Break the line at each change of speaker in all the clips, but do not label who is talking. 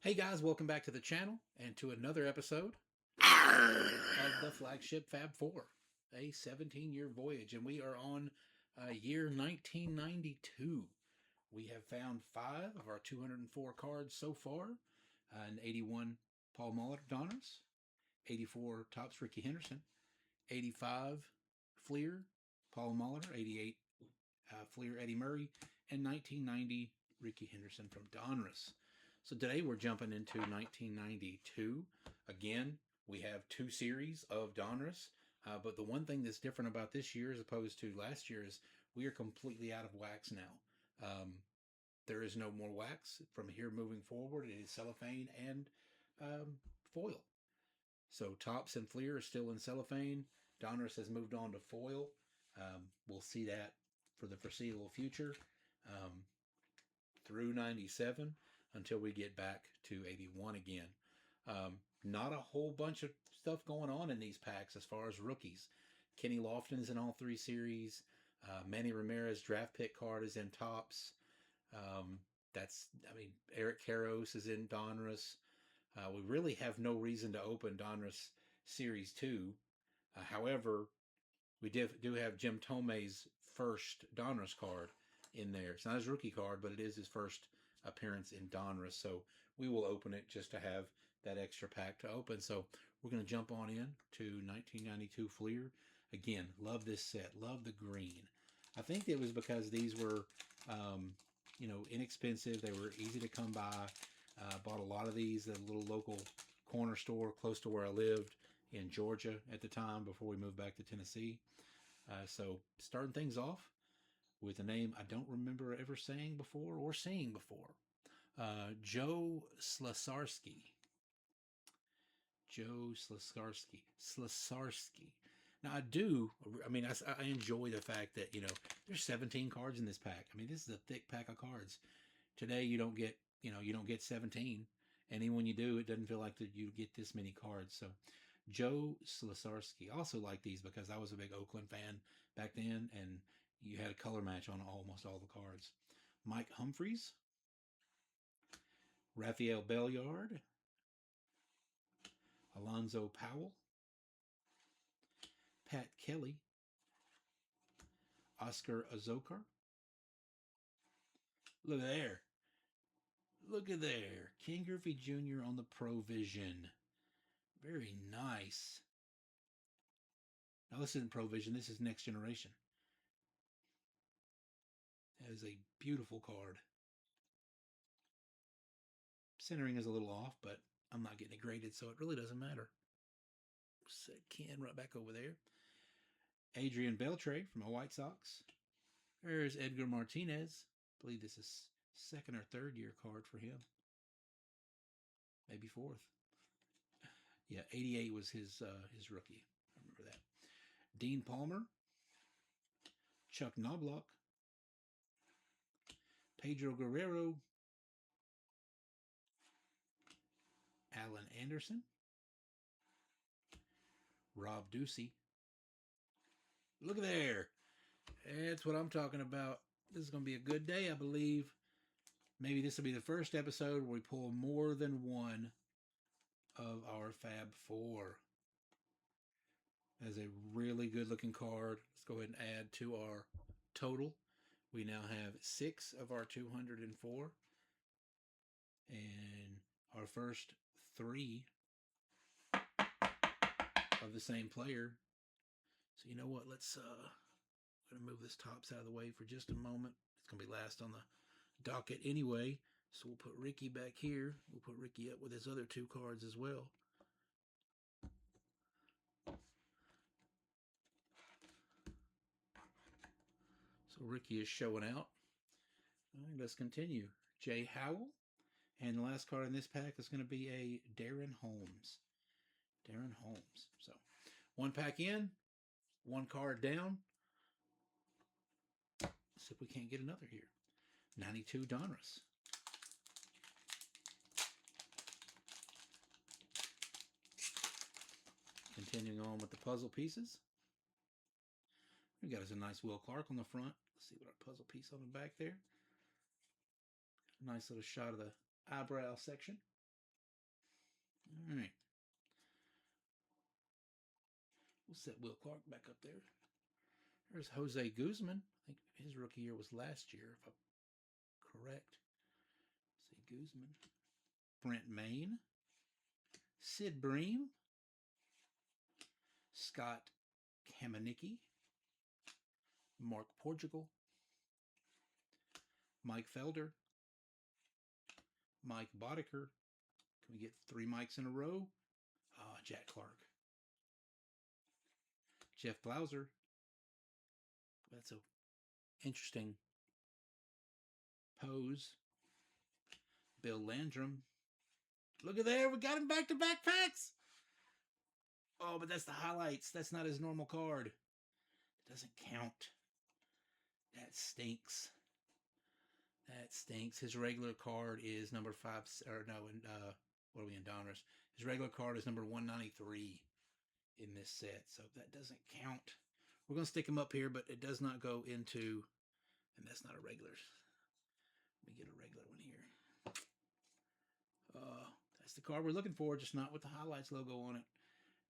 Hey guys, welcome back to the channel and to another episode of the Flagship Fab 4, a 17-year voyage, and we are on year 1992. We have found 5 of our 204 cards so far, an 81 Paul Molitor Donruss, 84 Topps Ricky Henderson, 85 Fleer Paul Molitor, 88 Fleer Eddie Murray, and 1990 Ricky Henderson from Donruss. So today we're jumping into 1992. Again, we have 2 series of Donruss, but the one thing that's different about this year as opposed to last year is we are completely out of wax now. There is no more wax. From here moving forward, it is cellophane and foil. So Topps and Fleer are still in cellophane. Donruss has moved on to foil. We'll see that for the foreseeable future through 97 until we get back to 81 again. Not a whole bunch of stuff going on in these packs as far as rookies. Kenny Lofton's in all 3 series. Manny Ramirez draft pick card is in Topps. Eric Karros is in Donruss. We really have no reason to open Donruss Series 2. However, we do have Jim Thome's first Donruss card in there. It's not his rookie card, but it is his first appearance in Donruss. So we will open it just to have that extra pack to open. So we're going to jump on in to 1992 Fleer. Again, love this set. Love the green. I think it was because these were, inexpensive. They were easy to come by. Bought a lot of these at a little local corner store close to where I lived in Georgia at the time before we moved back to Tennessee. So starting things off with a name I don't remember ever saying before or seeing before. Joe Slesarski. Slesarski. Now I enjoy the fact that, there's 17 cards in this pack. I mean, this is a thick pack of cards. Today you don't get 17. And even when you do, it doesn't feel like that you get this many cards. So Joe Slesarski. I also like these because I was a big Oakland fan back then, and you had a color match on almost all the cards. Mike Humphreys, Rafael Belliard, Alonzo Powell, Pat Kelly, Oscar Azokar. Look at there. Look at there. Ken Griffey Jr. on the Provision. Very nice. Now this isn't Provision. This is Next Generation. That is a beautiful card. Centering is a little off, but I'm not getting it graded, so it really doesn't matter. Set Ken right back over there. Adrian Beltre from the White Sox. There's Edgar Martinez. I believe this is 2nd or 3rd year card for him. Maybe 4th. Yeah, 88 was his rookie. I remember that. Dean Palmer. Chuck Knobloch. Pedro Guerrero. Alan Anderson. Rob Ducey. Look at there. That's what I'm talking about. This is going to be a good day, I believe. Maybe this will be the first episode where we pull more than one of our Fab 4. That's a really good looking card. Let's go ahead and add to our total. We now have 6 of our 204. And our first 3 of the same player. So you know what? I'm going to move this Topps out of the way for just a moment. It's going to be last on the docket anyway. So we'll put Ricky back here. We'll put Ricky up with his other 2 cards as well. So Ricky is showing out. All right, let's continue. Jay Howell. And the last card in this pack is going to be a Darren Holmes. Darren Holmes. So 1 pack in, 1 card down. Let's see if we can't get another here. 92 Donruss. Continuing on with the puzzle pieces. We got us a nice Will Clark on the front. Let's see what our puzzle piece on the back there. Nice little shot of the eyebrow section. All right. We'll set Will Clark back up there. There's Jose Guzman. I think his rookie year was last year, if I'm correct. Say Guzman. Brent Maine. Sid Bream. Scott Kamenicki. Mark Portugal. Mike Felder. Mike Boddicker. Can we get 3 mics in a row? Jack Clark. Jeff Blauser. That's a interesting pose. Bill Landrum. Look at there. We got him back to back packs. Oh, but that's the highlights. That's not his normal card. It doesn't count. That stinks. That stinks. His regular card is number 5. Or no, what are we in Donruss? His regular card is number 193 in this set. So that doesn't count. We're going to stick him up here, but it does not go into, and that's not a regular. Let me get a regular one here. That's the card we're looking for, just not with the highlights logo on it.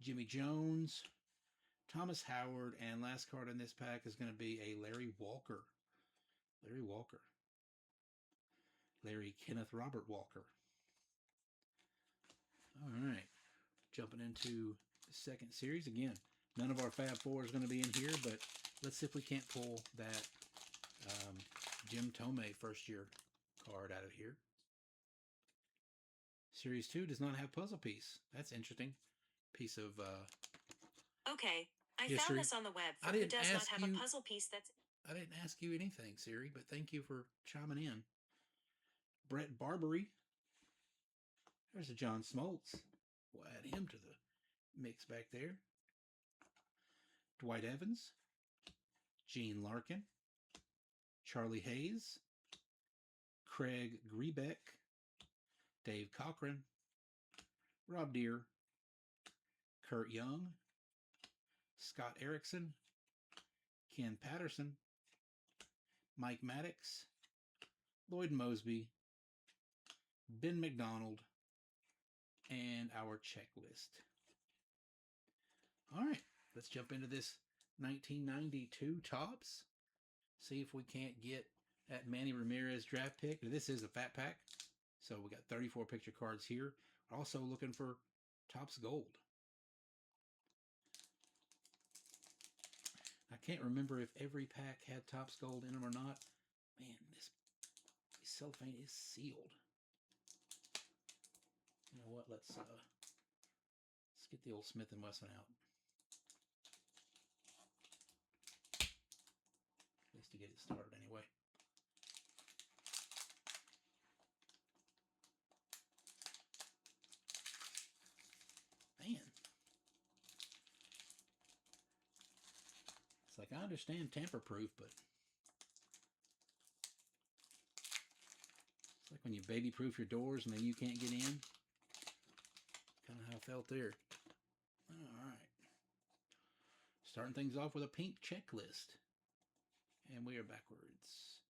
Jimmy Jones, Thomas Howard, and last card in this pack is going to be a Larry Walker. Larry Walker. Larry Kenneth Robert Walker. All right. Jumping into the second series. Again, none of our Fab 4 is going to be in here, but let's see if we can't pull that Jim Tomei first year card out of here. Series 2 does not have puzzle piece. That's interesting. Piece of
okay, I
history.
found this on the web for who does not have a puzzle piece that's...
I didn't ask you anything, Siri, but thank you for chiming in. Brett Barbary. There's a John Smoltz. We'll add him to the mix back there. Dwight Evans. Gene Larkin. Charlie Hayes. Craig Grebeck. Dave Cochran. Rob Deere. Kurt Young. Scott Erickson. Ken Patterson. Mike Maddox. Lloyd Mosby. Ben McDonald. And our checklist. All right, let's jump into this 1992 Topps. See if we can't get that Manny Ramirez draft pick. This is a fat pack, so we got 34 picture cards here. We're also looking for Topps Gold. I can't remember if every pack had Topps Gold in them or not. Man, this cellophane is sealed. You know what? Let's get the old Smith & Wesson out. At least to get it started anyway. Man. It's like, I understand tamper-proof, but it's like when you baby-proof your doors and then you can't get in. Kind of how I felt there. All right. Starting things off with a pink checklist. And we are backwards.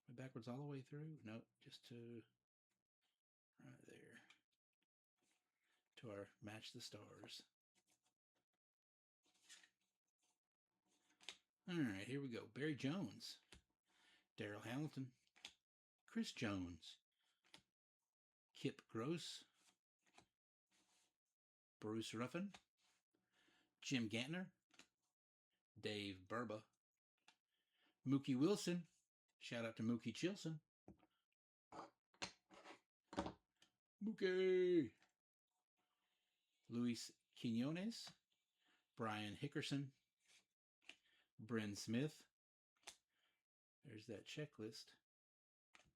We're backwards all the way through? No, just to right there. To our Match the Stars. All right, here we go. Barry Jones. Darrell Hamilton. Chris Jones. Kip Gross. Bruce Ruffin. Jim Gantner. Dave Burba. Mookie Wilson. Shout out to Mookie Chilson. Mookie. Luis Quinones. Brian Hickerson. Bryn Smith. There's that checklist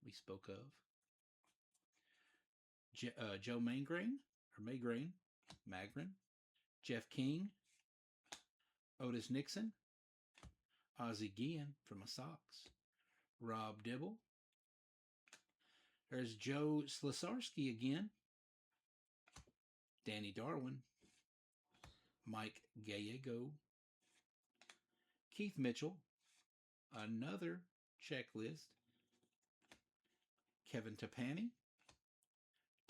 we spoke of. Joe Magrin. Jeff King. Otis Nixon. Ozzie Guillen from my Sox. Rob Dibble. There's Joe Slesarski again. Danny Darwin. Mike Gallego. Keith Mitchell. Another checklist. Kevin Tapani.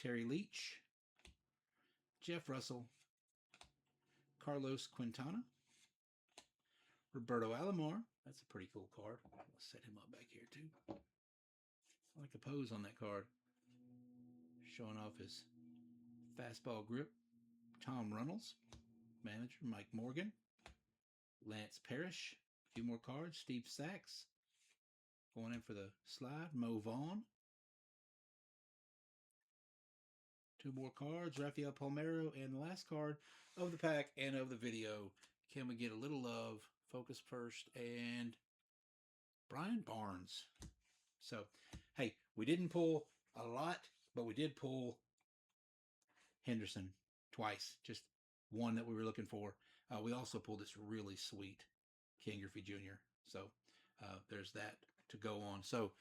Terry Leach. Jeff Russell, Carlos Quintana, Roberto Alomar. That's a pretty cool card. Let's set him up back here too. I like the pose on that card. Showing off his fastball grip. Tom Runnels, manager Mike Morgan, Lance Parrish, a few more cards. Steve Sachs, going in for the slide. Mo Vaughn. 2 more cards. Rafael Palmeiro, and the last card of the pack and of the video. Can we get a little love? Focus first, and Brian Barnes. So, hey, we didn't pull a lot, but we did pull Henderson twice. Just one that we were looking for. We also pulled this really sweet Ken Griffey Jr. So there's that to go on. So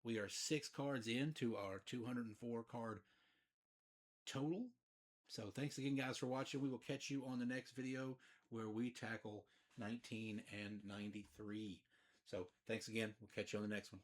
we are 6 cards into our 204 card total. So thanks again, guys, for watching. We will catch you on the next video where we tackle 19 and 93. So thanks again. We'll catch you on the next one.